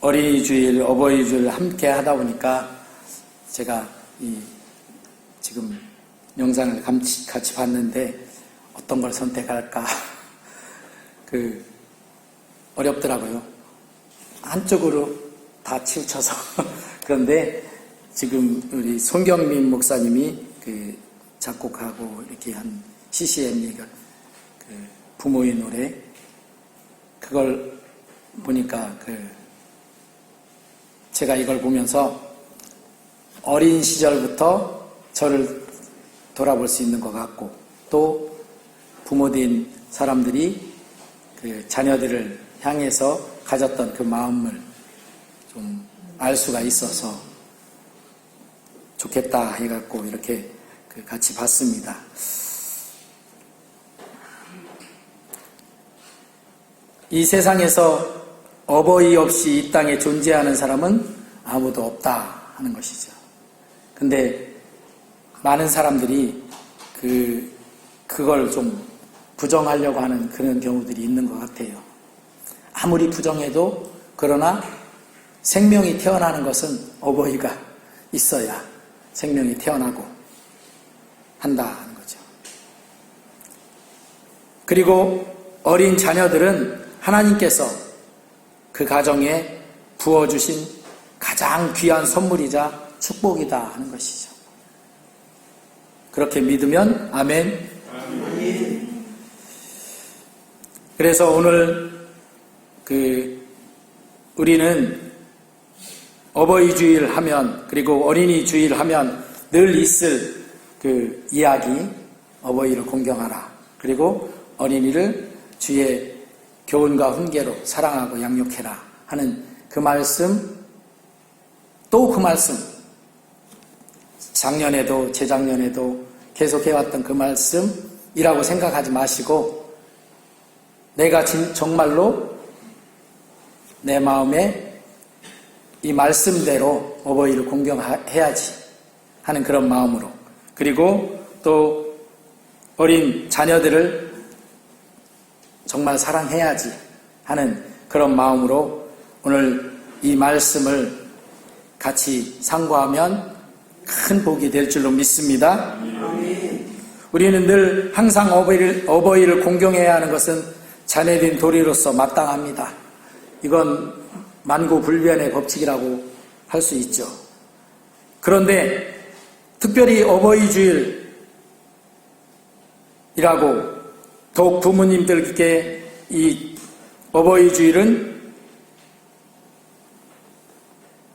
어린이 주일, 어버이 주일 함께 하다 보니까 제가 지금 영상을 같이 봤는데 어떤 걸 선택할까 어렵더라고요. 한쪽으로 다 치우쳐서 그런데 지금 우리 손경민 목사님이 작곡하고 이렇게 한 CCM 부모의 노래 그걸 보니까 제가 이걸 보면서 어린 시절부터 저를 돌아볼 수 있는 것 같고 또 부모된 사람들이 자녀들을 향해서 가졌던 그 마음을 좀 알 수가 있어서 좋겠다 해갖고 이렇게 같이 봤습니다. 이 세상에서 어버이 없이 이 땅에 존재하는 사람은 아무도 없다 하는 것이죠. 근데 많은 사람들이 그걸 좀 부정하려고 하는 그런 경우들이 있는 것 같아요. 아무리 부정해도 그러나 생명이 태어나는 것은 어버이가 있어야 생명이 태어나고 한다 하는 거죠. 그리고 어린 자녀들은 하나님께서 그 가정에 부어주신 가장 귀한 선물이자 축복이다 하는 것이죠. 그렇게 믿으면 아멘. 아멘. 그래서 오늘 우리는 어버이 주일 하면 그리고 어린이 주일 하면 늘 있을 이야기 어버이를 공경하라. 그리고 어린이를 주의 교훈과 훈계로 사랑하고 양육해라 하는 그 말씀 또 그 말씀 작년에도 재작년에도 계속해왔던 그 말씀이라고 생각하지 마시고 내가 정말로 내 마음에 이 말씀대로 어버이를 공경해야지 하는 그런 마음으로 그리고 또 어린 자녀들을 정말 사랑해야지 하는 그런 마음으로 오늘 이 말씀을 같이 상고하면 큰 복이 될 줄로 믿습니다. 우리는 늘 항상 어버이를 공경해야 하는 것은 자녀된 도리로서 마땅합니다. 이건 만고불변의 법칙이라고 할 수 있죠. 그런데 특별히 어버이 주일이라고 더욱 부모님들께 이 어버이 주일은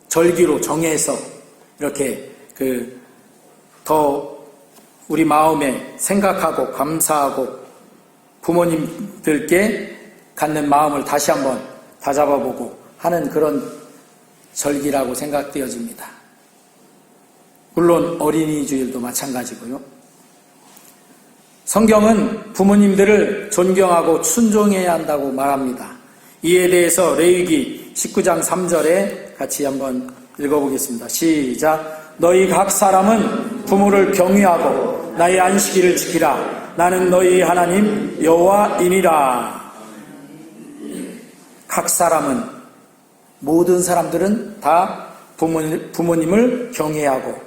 절기로 정해서 이렇게 더 우리 마음에 생각하고 감사하고 부모님들께 갖는 마음을 다시 한번 다잡아보고 하는 그런 절기라고 생각되어집니다. 물론 어린이 주일도 마찬가지고요. 성경은 부모님들을 존경하고 순종해야 한다고 말합니다. 이에 대해서 레위기 19장 3절에 같이 한번 읽어보겠습니다. 시작. 너희 각 사람은 부모를 경외하고 나의 안식일을 지키라. 나는 너희 하나님 여호와이니라. 각 사람은 모든 사람들은 다 부모님을 경외하고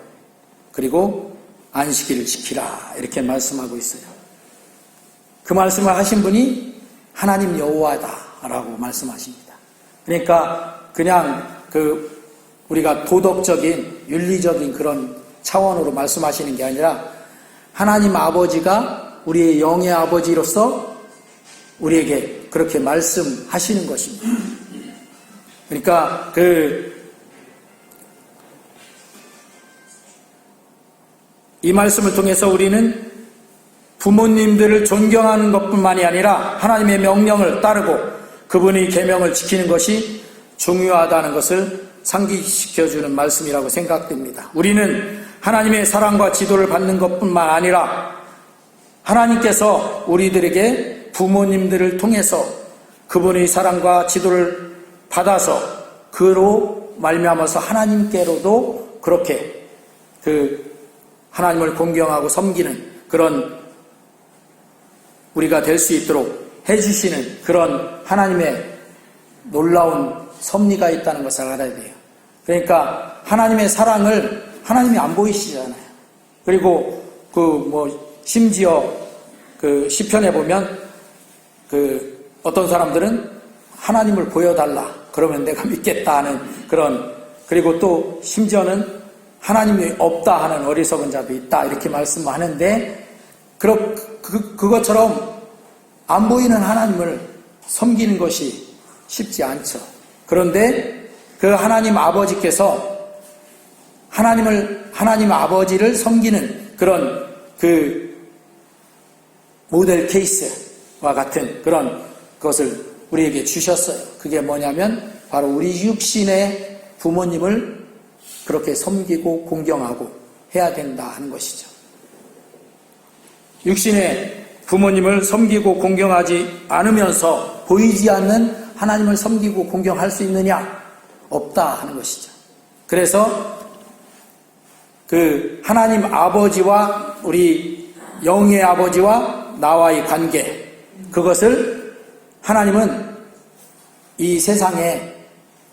그리고 안식일을 지키라 이렇게 말씀하고 있어요. 그 말씀을 하신 분이 하나님 여호와다라고 말씀하십니다. 그러니까 그냥 우리가 도덕적인 윤리적인 그런 차원으로 말씀하시는 게 아니라 하나님 아버지가 우리의 영의 아버지로서 우리에게 그렇게 말씀하시는 것입니다. 그러니까 이 말씀을 통해서 우리는 부모님들을 존경하는 것뿐만이 아니라 하나님의 명령을 따르고 그분의 계명을 지키는 것이 중요하다는 것을 상기시켜주는 말씀이라고 생각됩니다. 우리는 하나님의 사랑과 지도를 받는 것뿐만 아니라 하나님께서 우리들에게 부모님들을 통해서 그분의 사랑과 지도를 받아서 그로 말미암아서 하나님께로도 그렇게 하나님을 공경하고 섬기는 그런 우리가 될 수 있도록 해주시는 그런 하나님의 놀라운 섭리가 있다는 것을 알아야 돼요. 그러니까 하나님의 사랑을 하나님이 안 보이시잖아요. 그리고 심지어 시편에 보면 어떤 사람들은 하나님을 보여달라 그러면 내가 믿겠다 하는 그런, 그리고 또 심지어는 하나님이 없다 하는 어리석은 자도 있다 이렇게 말씀하는데, 그것처럼 안 보이는 하나님을 섬기는 것이 쉽지 않죠. 그런데 그 하나님 아버지께서 하나님 아버지를 섬기는 그런 모델 케이스와 같은 그런 것을 우리에게 주셨어요. 그게 뭐냐면 바로 우리 육신의 부모님을 그렇게 섬기고 공경하고 해야 된다 하는 것이죠. 육신의 부모님을 섬기고 공경하지 않으면서 보이지 않는 하나님을 섬기고 공경할 수 있느냐? 없다 하는 것이죠. 그래서 하나님 아버지와 우리 영의 아버지와 나와의 관계, 그것을 하나님은 이 세상에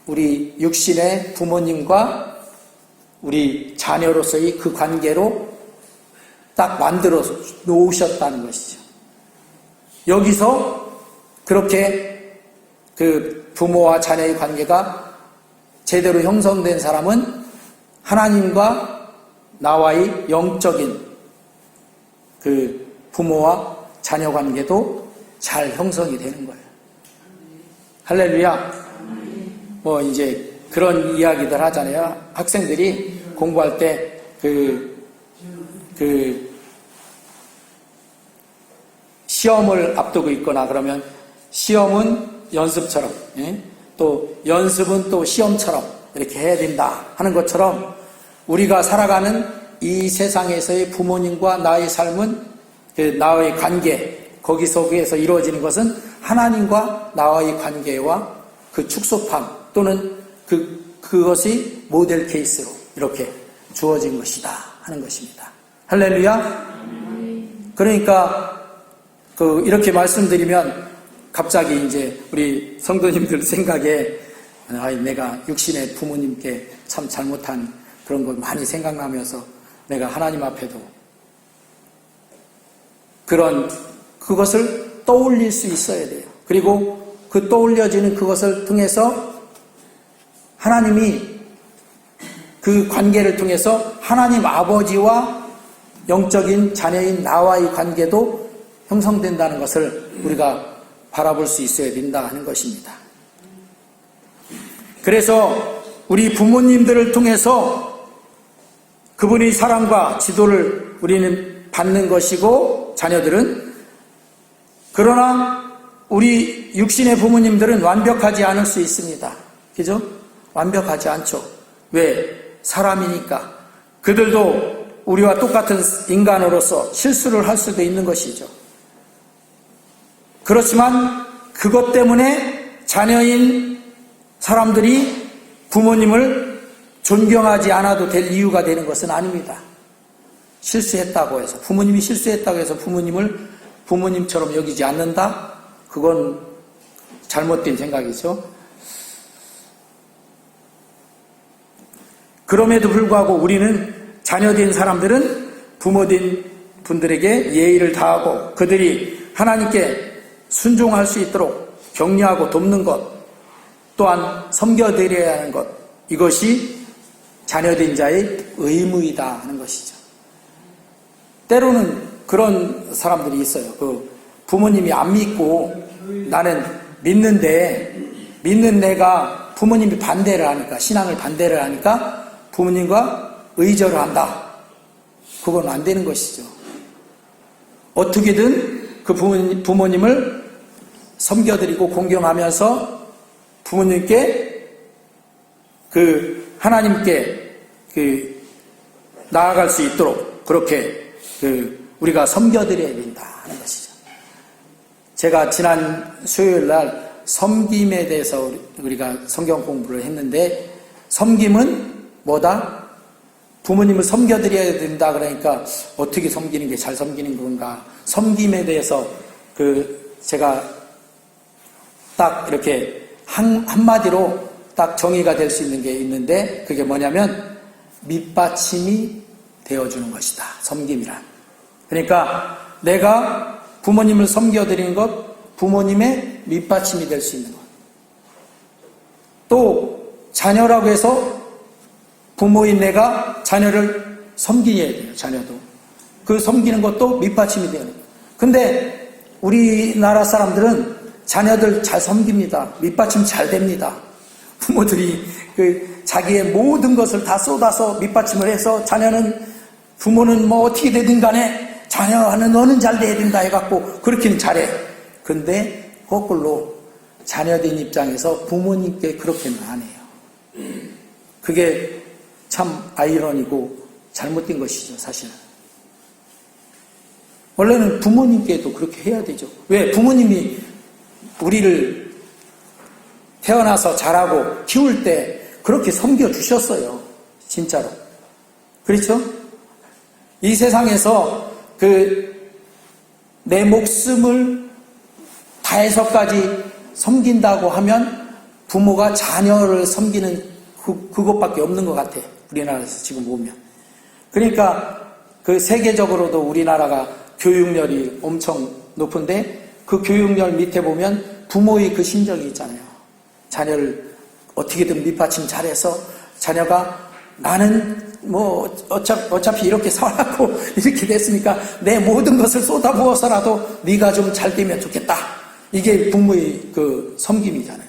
우리 육신의 부모님과 우리 자녀로서의 그 관계로 딱 만들어 놓으셨다는 것이죠. 여기서 그렇게 부모와 자녀의 관계가 제대로 형성된 사람은 하나님과 나와의 영적인 부모와 자녀 관계도 잘 형성이 되는 거예요. 할렐루야. 이제 그런 이야기들 하잖아요. 학생들이 공부할 때 시험을 앞두고 있거나 그러면 시험은 연습처럼, 또 연습은 또 시험처럼 이렇게 해야 된다 하는 것처럼 우리가 살아가는 이 세상에서의 부모님과 나의 삶은 나와의 관계, 거기 속에서 이루어지는 것은 하나님과 나와의 관계와 그 축소판 또는 그것이 모델 케이스로 이렇게 주어진 것이다 하는 것입니다. 할렐루야. 그러니까 이렇게 말씀드리면 갑자기 이제 우리 성도님들 생각에 내가 육신의 부모님께 참 잘못한 그런 걸 많이 생각나면서 내가 하나님 앞에도 그것을 떠올릴 수 있어야 돼요. 그리고 그 떠올려지는 그것을 통해서 하나님이 그 관계를 통해서 하나님 아버지와 영적인 자녀인 나와의 관계도 형성된다는 것을 우리가 바라볼 수 있어야 된다 하는 것입니다. 그래서 우리 부모님들을 통해서 그분의 사랑과 지도를 우리는 받는 것이고 자녀들은, 그러나 우리 육신의 부모님들은 완벽하지 않을 수 있습니다. 그죠? 완벽하지 않죠. 왜? 사람이니까. 그들도 우리와 똑같은 인간으로서 실수를 할 수도 있는 것이죠. 그렇지만 그것 때문에 자녀인 사람들이 부모님을 존경하지 않아도 될 이유가 되는 것은 아닙니다. 실수했다고 해서, 부모님이 실수했다고 해서 부모님을 부모님처럼 여기지 않는다? 그건 잘못된 생각이죠. 그럼에도 불구하고 우리는 자녀된 사람들은 부모된 분들에게 예의를 다하고 그들이 하나님께 순종할 수 있도록 격려하고 돕는 것, 또한 섬겨드려야 하는 것, 이것이 자녀된 자의 의무이다 하는 것이죠. 때로는 그런 사람들이 있어요. 부모님이 안 믿고 나는 믿는데, 믿는 내가 부모님이 반대를 하니까, 신앙을 반대를 하니까 부모님과 의절을 한다. 그건 안 되는 것이죠. 어떻게든 그 부모님을 섬겨드리고 공경하면서 부모님께 하나님께 나아갈 수 있도록 그렇게 우리가 섬겨드려야 된다 하는 것이죠. 제가 지난 수요일 날 섬김에 대해서 우리가 성경 공부를 했는데, 섬김은 뭐다? 부모님을 섬겨드려야 된다. 그러니까 어떻게 섬기는 게 잘 섬기는 건가? 섬김에 대해서 제가 딱 이렇게 한마디로 딱 정의가 될 수 있는 게 있는데 그게 뭐냐면 밑받침이 되어주는 것이다. 섬김이란. 그러니까 내가 부모님을 섬겨드리는 것, 부모님의 밑받침이 될 수 있는 것. 또 자녀라고 해서 부모인 내가 자녀를 섬겨야 돼요. 자녀도. 그 섬기는 것도 밑받침이 되는 거예요. 근데 우리나라 사람들은 자녀들 잘 섬깁니다. 밑받침 잘 됩니다. 부모들이 자기의 모든 것을 다 쏟아서 밑받침을 해서 자녀는 부모는 뭐 어떻게 되든 간에 자녀는 너는 잘 돼야 된다 해갖고 그렇게는 잘해. 근데 거꾸로 자녀된 입장에서 부모님께 그렇게는 안 해요. 그게 참 아이러니고 잘못된 것이죠, 사실은. 원래는 부모님께도 그렇게 해야 되죠. 왜? 부모님이 우리를 태어나서 자라고 키울 때 그렇게 섬겨주셨어요. 진짜로. 그렇죠? 이 세상에서 내 목숨을 다해서까지 섬긴다고 하면 부모가 자녀를 섬기는 그것밖에 없는 것 같아. 우리나라에서 지금 보면. 그러니까 세계적으로도 우리나라가 교육열이 엄청 높은데 그 교육열 밑에 보면 부모의 그 심정이 있잖아요. 자녀를 어떻게든 밑받침 잘해서 자녀가 나는 뭐 어차피 이렇게 살았고 이렇게 됐으니까 내 모든 것을 쏟아부어서라도 네가 좀 잘 되면 좋겠다. 이게 부모의 그 섬김이잖아요.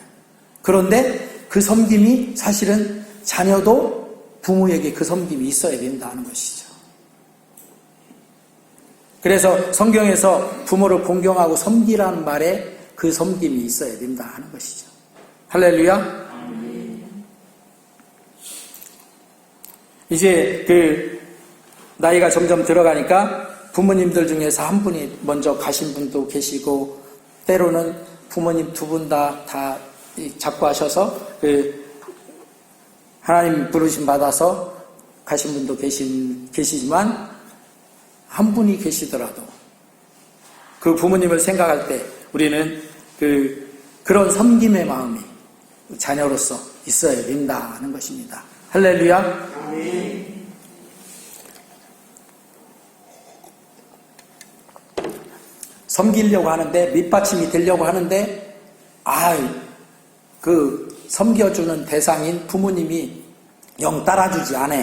그런데 그 섬김이 사실은 자녀도 부모에게 그 섬김이 있어야 된다는 것이죠. 그래서 성경에서 부모를 공경하고 섬기라는 말에 그 섬김이 있어야 된다 하는 것이죠. 할렐루야. 이제 나이가 점점 들어가니까 부모님들 중에서 한 분이 먼저 가신 분도 계시고 때로는 부모님 두 분 다 자꾸 하셔서 하나님 부르심 받아서 가신 분도 계시지만 한 분이 계시더라도 그 부모님을 생각할 때 우리는 그런 섬김의 마음이 자녀로서 있어야 된다는 것입니다. 할렐루야. 아멘. 섬기려고 하는데 밑받침이 되려고 하는데 섬겨주는 대상인 부모님이 영 따라주지 않아.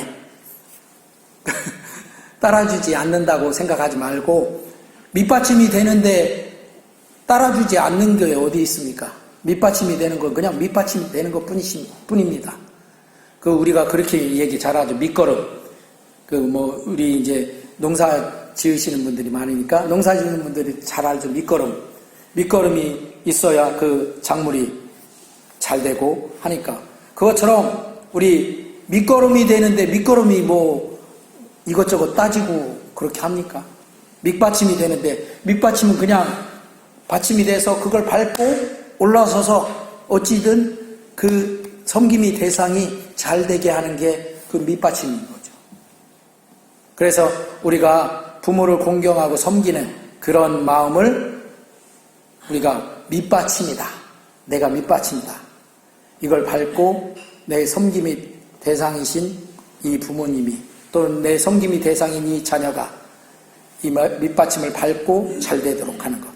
따라주지 않는다고 생각하지 말고 밑받침이 되는데 따라주지 않는 게 어디 있습니까? 밑받침이 되는 건 그냥 밑받침이 되는 것 뿐입니다. 우리가 그렇게 얘기 잘하죠. 밑거름. 우리 이제 농사 지으시는 분들이 많으니까 농사 짓는 분들이 잘 알죠. 밑거름. 밑거름이 있어야 그 작물이 잘 되고 하니까. 그것처럼 우리 밑거름이 되는데 밑거름이 뭐 이것저것 따지고 그렇게 합니까? 밑받침이 되는데 밑받침은 그냥 받침이 돼서 그걸 밟고 올라서서 어찌든 그 섬김이 대상이 잘 되게 하는 게 그 밑받침인 거죠. 그래서 우리가 부모를 공경하고 섬기는 그런 마음을 우리가 밑받침이다. 내가 밑받침이다. 이걸 밟고 내 섬김이 대상이신 이 부모님이 또 내 섬김이 대상인 이 자녀가 이 밑받침을 밟고 잘 되도록 하는 것.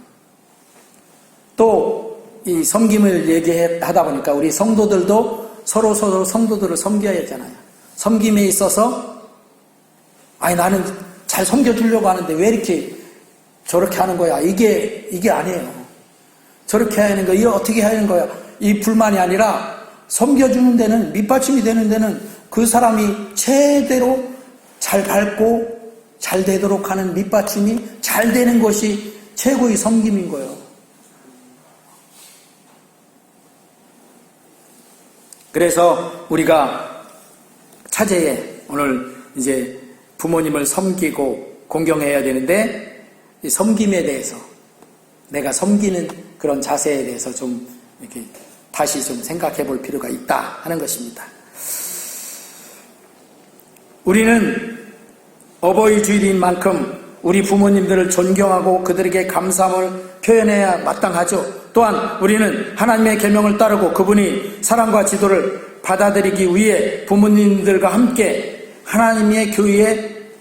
또 이 섬김을 얘기하다 보니까 우리 성도들도 서로 성도들을 섬겨야 하잖아요. 섬김에 있어서 나는 잘 섬겨주려고 하는데 왜 이렇게 저렇게 하는 거야? 이게 아니에요. 저렇게 하는 거, 이거 어떻게 하는 거야? 이 불만이 아니라 섬겨주는 데는 밑받침이 되는 데는 그 사람이 최대로 잘 밟고 잘 되도록 하는 밑받침이 잘 되는 것이 최고의 섬김인 거예요. 그래서 우리가 차제에 오늘 이제 부모님을 섬기고 공경해야 되는데 이 섬김에 대해서 내가 섬기는 그런 자세에 대해서 좀 이렇게 다시 좀 생각해 볼 필요가 있다 하는 것입니다. 우리는 어버이 주일인 만큼 우리 부모님들을 존경하고 그들에게 감사함을 표현해야 마땅하죠. 또한 우리는 하나님의 계명을 따르고 그분이 사랑과 지도를 받아들이기 위해 부모님들과 함께 하나님의 교회에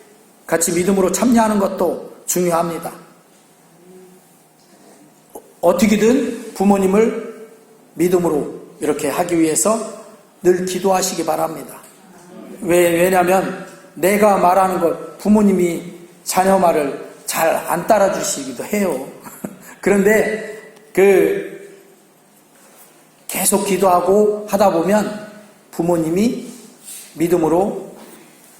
같이 믿음으로 참여하는 것도 중요합니다. 어떻게든 부모님을 믿음으로 이렇게 하기 위해서 늘 기도하시기 바랍니다. 왜냐하면 내가 말하는 것 부모님이 자녀 말을 잘 안 따라주시기도 해요. 그런데 계속 기도하고 하다 보면 부모님이 믿음으로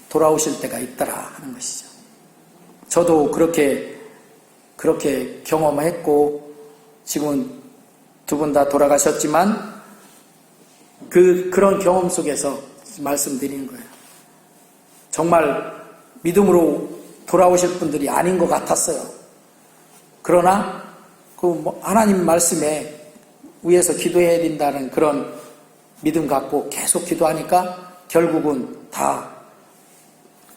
돌아오실 때가 있더라 하는 것이죠. 저도 그렇게 경험했고 지금은 두 분 다 돌아가셨지만 그런 경험 속에서 말씀드리는 거예요. 정말 믿음으로 돌아오실 분들이 아닌 것 같았어요. 그러나 하나님 말씀에 위에서 기도해야 된다는 그런 믿음 갖고 계속 기도하니까 결국은 다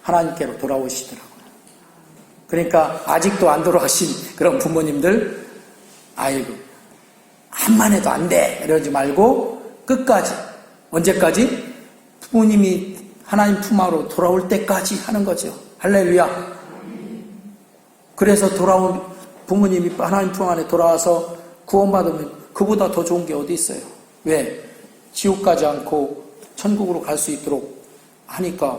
하나님께로 돌아오시더라고요. 그러니까 아직도 안 돌아가신 그런 부모님들, 아이고 한만 해도 안 돼 이러지 말고 끝까지, 언제까지? 부모님이 하나님 품 안으로 돌아올 때까지 하는 거죠. 할렐루야. 그래서 돌아온 부모님이 하나님 품 안에 돌아와서 구원받으면 그보다 더 좋은 게 어디 있어요? 왜? 지옥 가지 않고 천국으로 갈 수 있도록 하니까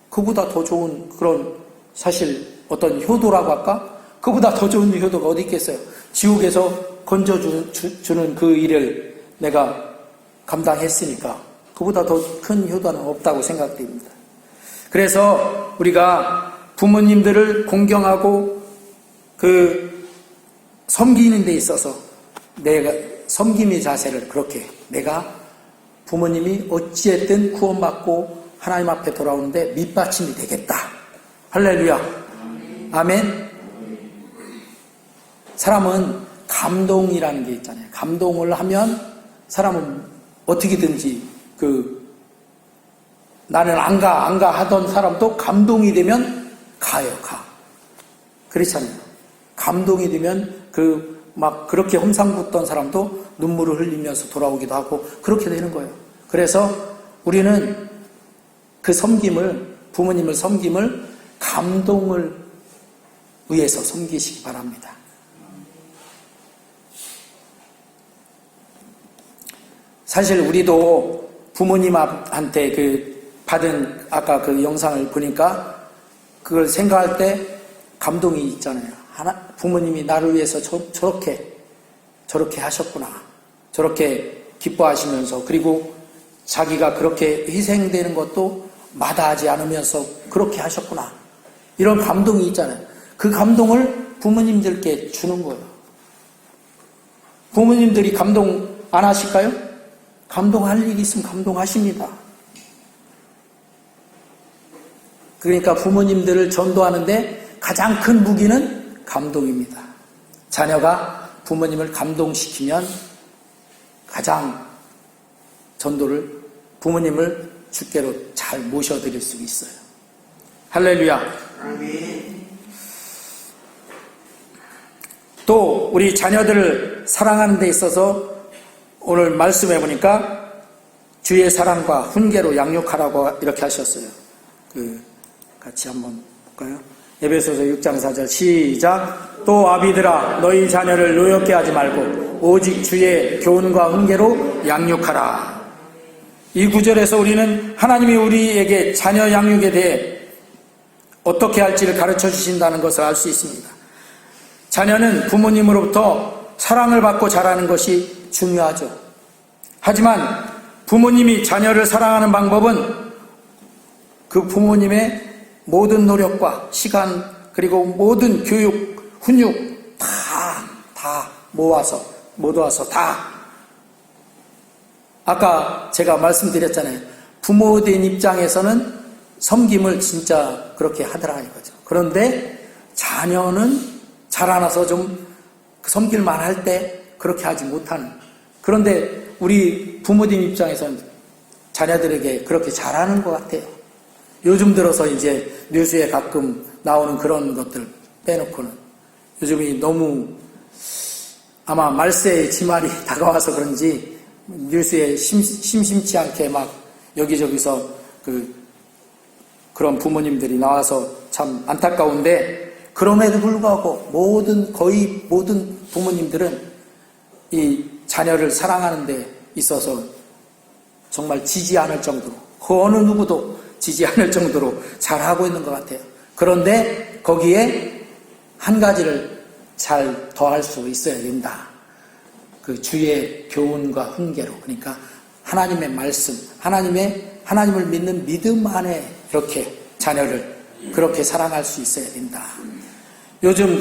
그보다 더 좋은 그런, 사실 어떤 효도라고 할까? 그보다 더 좋은 효도가 어디 있겠어요? 지옥에서 건져주는 그 일을 내가 감당했으니까 그보다 더 큰 효도는 없다고 생각됩니다. 그래서 우리가 부모님들을 공경하고 섬기는 데 있어서 내가 섬김의 자세를 그렇게, 내가 부모님이 어찌했든 구원받고 하나님 앞에 돌아오는데 밑받침이 되겠다. 할렐루야. 아멘. 사람은 감동이라는 게 있잖아요. 감동을 하면 사람은 어떻게든지 나는 안 가 하던 사람도 감동이 되면 가. 그렇잖아요. 감동이 되면 그렇게 험상궂던 사람도 눈물을 흘리면서 돌아오기도 하고 그렇게 되는 거예요. 그래서 우리는 부모님을 섬김을 감동을 위해서 섬기시기 바랍니다. 사실 우리도 부모님한테 받은 아까 그 영상을 보니까 그걸 생각할 때 감동이 있잖아요. 부모님이 나를 위해서 저렇게 하셨구나. 저렇게 기뻐하시면서, 그리고 자기가 그렇게 희생되는 것도 마다하지 않으면서 그렇게 하셨구나. 이런 감동이 있잖아요. 그 감동을 부모님들께 주는 거예요. 부모님들이 감동 안 하실까요? 감동할 일이 있으면 감동하십니다. 그러니까 부모님들을 전도하는데 가장 큰 무기는 감동입니다. 자녀가 부모님을 감동시키면 가장 부모님을 주께로 잘 모셔드릴 수 있어요. 할렐루야. 또 우리 자녀들을 사랑하는 데 있어서 오늘 말씀해 보니까 주의 사랑과 훈계로 양육하라고 이렇게 하셨어요. 같이 한번 볼까요? 에베소서 6장 4절 시작. 또 아비들아 너희 자녀를 노엽게 하지 말고 오직 주의 교훈과 훈계로 양육하라. 이 구절에서 우리는 하나님이 우리에게 자녀 양육에 대해 어떻게 할지를 가르쳐 주신다는 것을 알 수 있습니다. 자녀는 부모님으로부터 사랑을 받고 자라는 것이 중요하죠. 하지만 부모님이 자녀를 사랑하는 방법은 그 부모님의 모든 노력과 시간, 그리고 모든 교육, 훈육 다 모아서 다, 아까 제가 말씀드렸잖아요. 부모된 입장에서는 섬김을 진짜 그렇게 하더라 이거죠. 그런데 자녀는 자라나서 좀 섬길만 할 때 그렇게 하지 못하는, 그런데 우리 부모님 입장에서는 자녀들에게 그렇게 잘하는 것 같아요. 요즘 들어서 이제 뉴스에 가끔 나오는 그런 것들 빼놓고는 요즘이 너무 아마 말세의 지말이 다가와서 그런지 뉴스에 심심치 않게 막 여기저기서 그런 부모님들이 나와서 참 안타까운데, 그럼에도 불구하고 거의 모든 부모님들은 이 자녀를 사랑하는 데 있어서 정말 지지 않을 정도로, 그 어느 누구도 지지 않을 정도로 잘하고 있는 것 같아요. 그런데 거기에 한 가지를 잘 더할 수 있어야 된다. 그 주의 교훈과 훈계로, 그러니까 하나님의 말씀, 하나님을 믿는 믿음 안에 이렇게 자녀를 그렇게 사랑할 수 있어야 된다. 요즘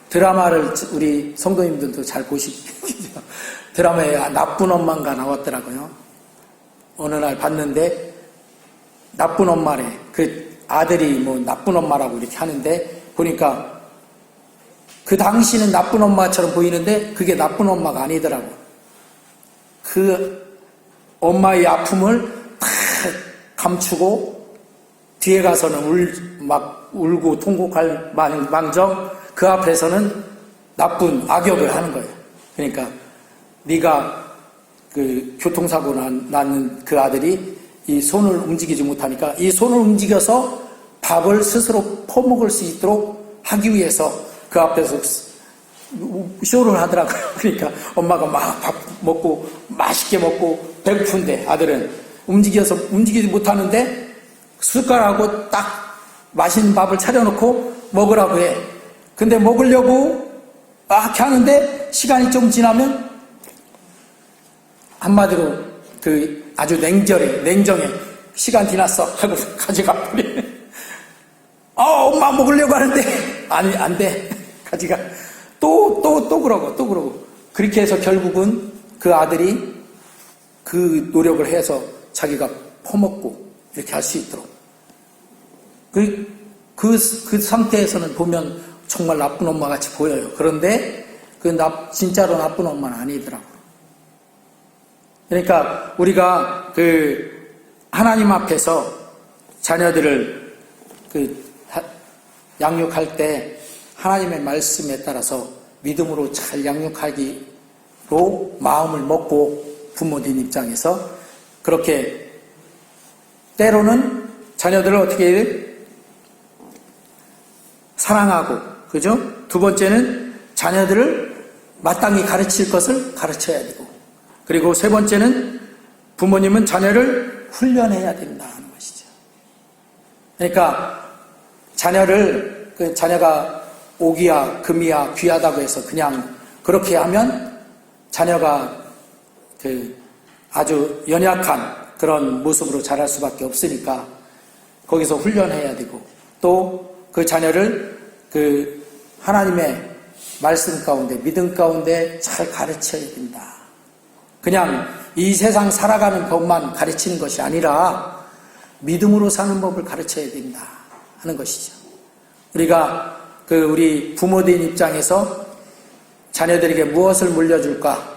드라마를 우리 성도님들도 잘 보시죠. 드라마에 나쁜 엄마가 나왔더라고요. 어느 날 봤는데 나쁜 엄마래. 그 아들이 뭐 나쁜 엄마라고 이렇게 하는데 보니까 그 당시는 나쁜 엄마처럼 보이는데 그게 나쁜 엄마가 아니더라고. 그 엄마의 아픔을 다 감추고 뒤에 가서는 막 울고 통곡할 망정 그 앞에서는 나쁜 악역을 하는 거예요. 그러니까 네가 그 교통사고 나는 그 아들이 이 손을 움직이지 못하니까 이 손을 움직여서 밥을 스스로 퍼먹을 수 있도록 하기 위해서 그 앞에서 쇼를 하더라고요. 그러니까 엄마가 막 밥 먹고 맛있게 먹고 배고픈데 아들은 움직이지 못하는데 숟가락하고 딱 맛있는 밥을 차려놓고 먹으라고 해. 근데 먹으려고 막 하는데 시간이 좀 지나면 한마디로 아주 냉정해 시간 지났어 하고 가져가 버려. 엄마 먹으려고 하는데 아니 안 돼. 가져가. 또 그러고 그렇게 해서 결국은 그 아들이 그 노력을 해서 자기가 퍼먹고 이렇게 할 수 있도록 그 상태에서는 보면 정말 나쁜 엄마 같이 보여요. 그런데 진짜로 나쁜 엄마는 아니더라고요. 그러니까 우리가 하나님 앞에서 자녀들을 양육할 때 하나님의 말씀에 따라서 믿음으로 잘 양육하기로 마음을 먹고 부모님 입장에서 그렇게 때로는 자녀들을 어떻게 해요? 사랑하고, 그죠? 두 번째는 자녀들을 마땅히 가르칠 것을 가르쳐야 되고, 그리고 세 번째는 부모님은 자녀를 훈련해야 된다 하는 것이죠. 그러니까 자녀가 옥이야 금이야 귀하다고 해서 그냥 그렇게 하면 자녀가 아주 연약한 그런 모습으로 자랄 수밖에 없으니까 거기서 훈련해야 되고, 또 그 자녀를 하나님의 말씀 가운데 믿음 가운데 잘 가르쳐야 된다. 그냥 이 세상 살아가는 법만 가르치는 것이 아니라 믿음으로 사는 법을 가르쳐야 된다 하는 것이죠. 우리가 우리 부모된 입장에서 자녀들에게 무엇을 물려줄까?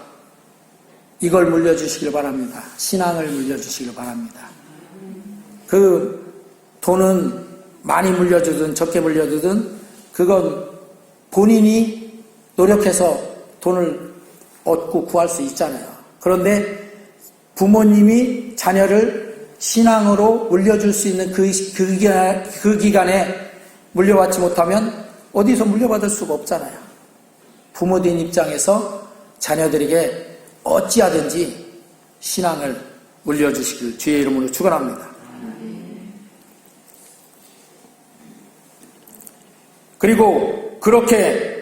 이걸 물려주시길 바랍니다. 신앙을 물려주시길 바랍니다. 돈은 많이 물려주든 적게 물려주든 그건 본인이 노력해서 돈을 얻고 구할 수 있잖아요. 그런데 부모님이 자녀를 신앙으로 물려줄 수 있는 그 기간에 물려받지 못하면 어디서 물려받을 수가 없잖아요. 부모된 입장에서 자녀들에게 어찌하든지 신앙을 물려주시길 주의 이름으로 축원합니다. 그리고 그렇게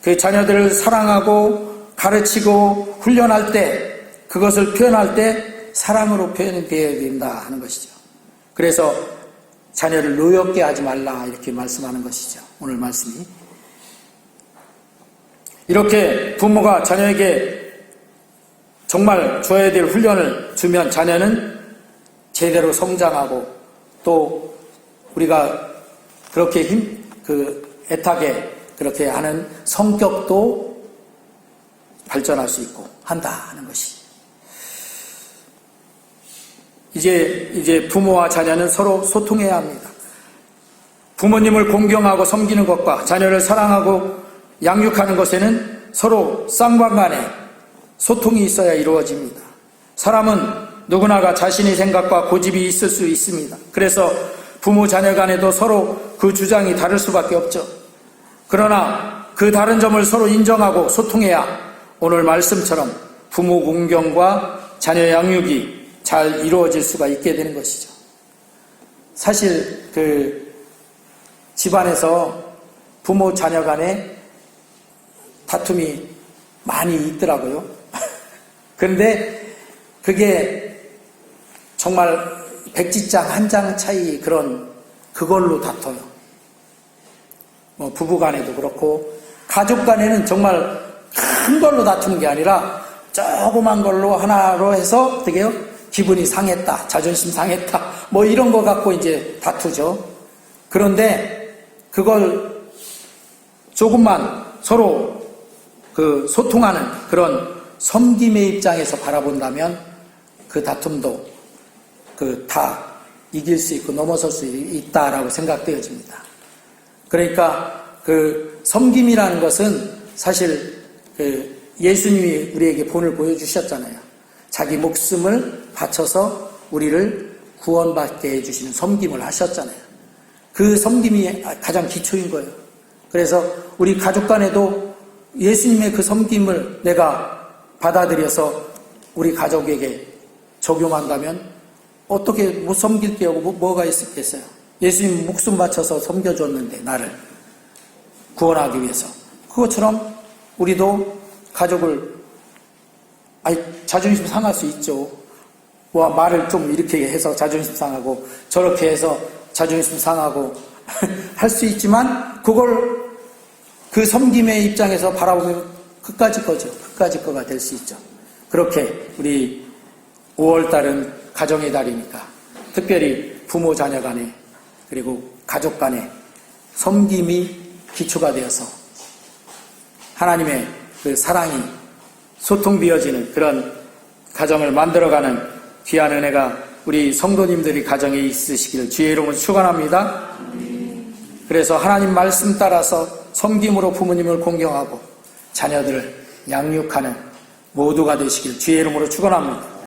그 자녀들을 사랑하고 가르치고 훈련할 때, 그것을 표현할 때 사랑으로 표현되어야 된다 하는 것이죠. 그래서 자녀를 노엽게 하지 말라 이렇게 말씀하는 것이죠. 오늘 말씀이. 이렇게 부모가 자녀에게 정말 줘야 될 훈련을 주면 자녀는 제대로 성장하고, 또 우리가 그렇게 애타게 그렇게 하는 성격도 발전할 수 있고 한다 하는 것이. 이제 부모와 자녀는 서로 소통해야 합니다. 부모님을 공경하고 섬기는 것과 자녀를 사랑하고 양육하는 것에는 서로 쌍방간에 소통이 있어야 이루어집니다. 사람은 누구나가 자신의 생각과 고집이 있을 수 있습니다. 그래서 부모 자녀 간에도 서로 그 주장이 다를 수밖에 없죠. 그러나 그 다른 점을 서로 인정하고 소통해야 오늘 말씀처럼 부모 공경과 자녀 양육이 잘 이루어질 수가 있게 되는 것이죠. 사실 집안에서 부모 자녀 간에 다툼이 많이 있더라고요. 그런데 그게 정말 백지장 한 장 차이 그걸로 다퉈요. 부부 간에도 그렇고 가족 간에는 정말 큰 걸로 다투는 게 아니라 조그만 걸로 하나로 해서 어떻게 해요? 기분이 상했다, 자존심 상했다, 이런 거 갖고 이제 다투죠. 그런데 그걸 조금만 서로 소통하는 그런 섬김의 입장에서 바라본다면 그 다툼도 다 이길 수 있고 넘어설 수 있다라고 생각되어집니다. 그러니까 섬김이라는 것은 사실 예수님이 우리에게 본을 보여주셨잖아요. 자기 목숨을 바쳐서 우리를 구원받게 해주시는 섬김을 하셨잖아요. 그 섬김이 가장 기초인 거예요. 그래서 우리 가족 간에도 예수님의 그 섬김을 내가 받아들여서 우리 가족에게 적용한다면 어떻게 못 섬길 게 없고 뭐가 있겠어요. 예수님 목숨 바쳐서 섬겨줬는데 나를 구원하기 위해서. 그것처럼 우리도 가족을 자존심 상할 수 있죠. 말을 좀 이렇게 해서 자존심 상하고 저렇게 해서 자존심 상하고 할 수 있지만 그걸 그 섬김의 입장에서 바라보면 끝까지 거죠. 끝까지 거가 될 수 있죠. 그렇게 우리 5월달은 가정의 달이니까 특별히 부모 자녀 간에 그리고 가족 간에 섬김이 기초가 되어서 하나님의 그 사랑이 소통 비어지는 그런 가정을 만들어가는 귀한 은혜가 우리 성도님들이 가정에 있으시기를 주의 이름으로 축원합니다. 그래서 하나님 말씀 따라서 섬김으로 부모님을 공경하고 자녀들을 양육하는 모두가 되시길 주의 이름으로 축원합니다.